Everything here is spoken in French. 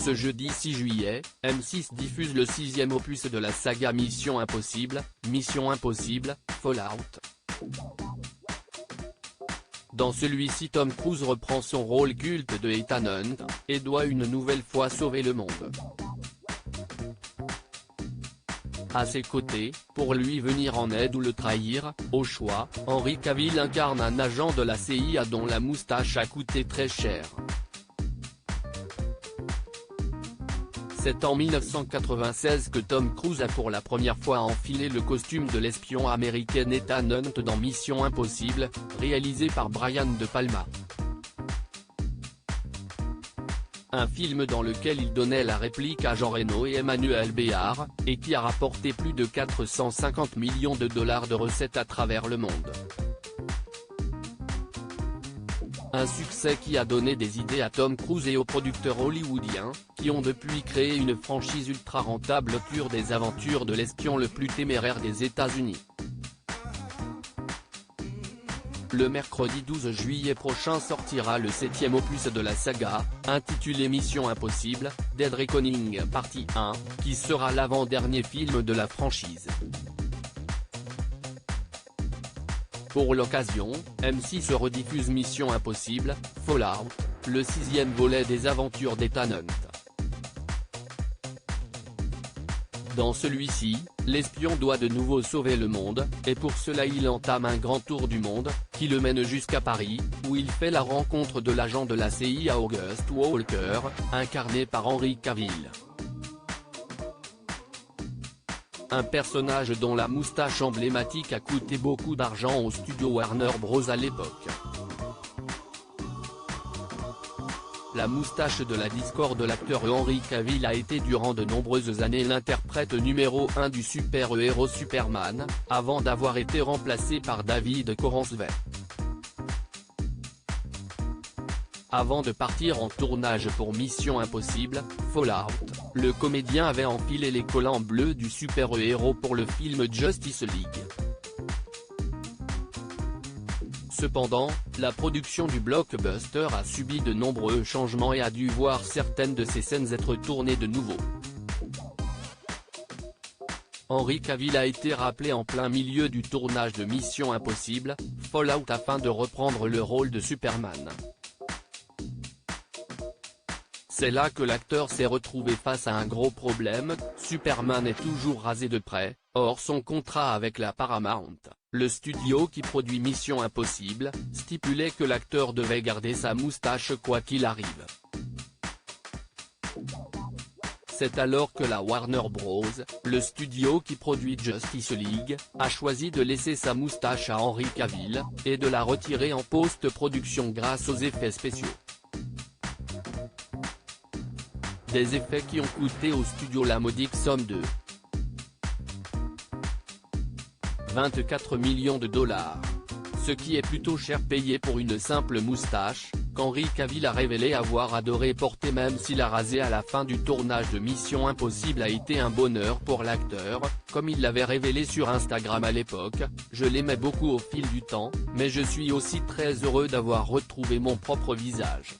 Ce jeudi 6 juillet, M6 diffuse le 6e opus de la saga Mission Impossible, Fallout. Dans celui-ci, Tom Cruise reprend son rôle culte de Ethan Hunt, et doit une nouvelle fois sauver le monde. À ses côtés, pour lui venir en aide ou le trahir, au choix, Henry Cavill incarne un agent de la CIA dont la moustache a coûté très cher. C'est en 1996 que Tom Cruise a pour la première fois enfilé le costume de l'espion américain Ethan Hunt dans Mission Impossible, réalisé par Brian De Palma. Un film dans lequel il donnait la réplique à Jean Reno et Emmanuel Béard, et qui a rapporté plus de 450 millions de dollars de recettes à travers le monde. Un succès qui a donné des idées à Tom Cruise et aux producteurs hollywoodiens, qui ont depuis créé une franchise ultra rentable autour des aventures de l'espion le plus téméraire des États-Unis. Le mercredi 12 juillet prochain sortira le 7e opus de la saga, intitulé Mission Impossible, Dead Reckoning Partie 1, qui sera l'avant-dernier film de la franchise. Pour l'occasion, M6 rediffuse Mission Impossible, Fallout, le 6e volet des aventures d'Ethan Hunt. Dans celui-ci, l'espion doit de nouveau sauver le monde, et pour cela il entame un grand tour du monde, qui le mène jusqu'à Paris, où il fait la rencontre de l'agent de la CIA August Walker, incarné par Henry Cavill. Un personnage dont la moustache emblématique a coûté beaucoup d'argent au studio Warner Bros à l'époque. La moustache de la discorde de l'acteur Henry Cavill a été durant de nombreuses années l'interprète numéro 1 du super-héros Superman, avant d'avoir été remplacé par David Corenswet. Avant de partir en tournage pour Mission Impossible, Fallout, le comédien avait enfilé les collants bleus du super-héros pour le film Justice League. Cependant, la production du blockbuster a subi de nombreux changements et a dû voir certaines de ces scènes être tournées de nouveau. Henry Cavill a été rappelé en plein milieu du tournage de Mission Impossible, Fallout afin de reprendre le rôle de Superman. C'est là que l'acteur s'est retrouvé face à un gros problème, Superman est toujours rasé de près, or son contrat avec la Paramount, le studio qui produit Mission Impossible, stipulait que l'acteur devait garder sa moustache quoi qu'il arrive. C'est alors que la Warner Bros., le studio qui produit Justice League, a choisi de laisser sa moustache à Henry Cavill, et de la retirer en post-production grâce aux effets spéciaux. Des effets qui ont coûté au studio la modique somme de 24 millions de dollars. Ce qui est plutôt cher payé pour une simple moustache, qu'Henry Cavill a révélé avoir adoré porter même s'il a rasé à la fin du tournage de Mission Impossible a été un bonheur pour l'acteur, comme il l'avait révélé sur Instagram à l'époque, je l'aimais beaucoup au fil du temps, mais je suis aussi très heureux d'avoir retrouvé mon propre visage.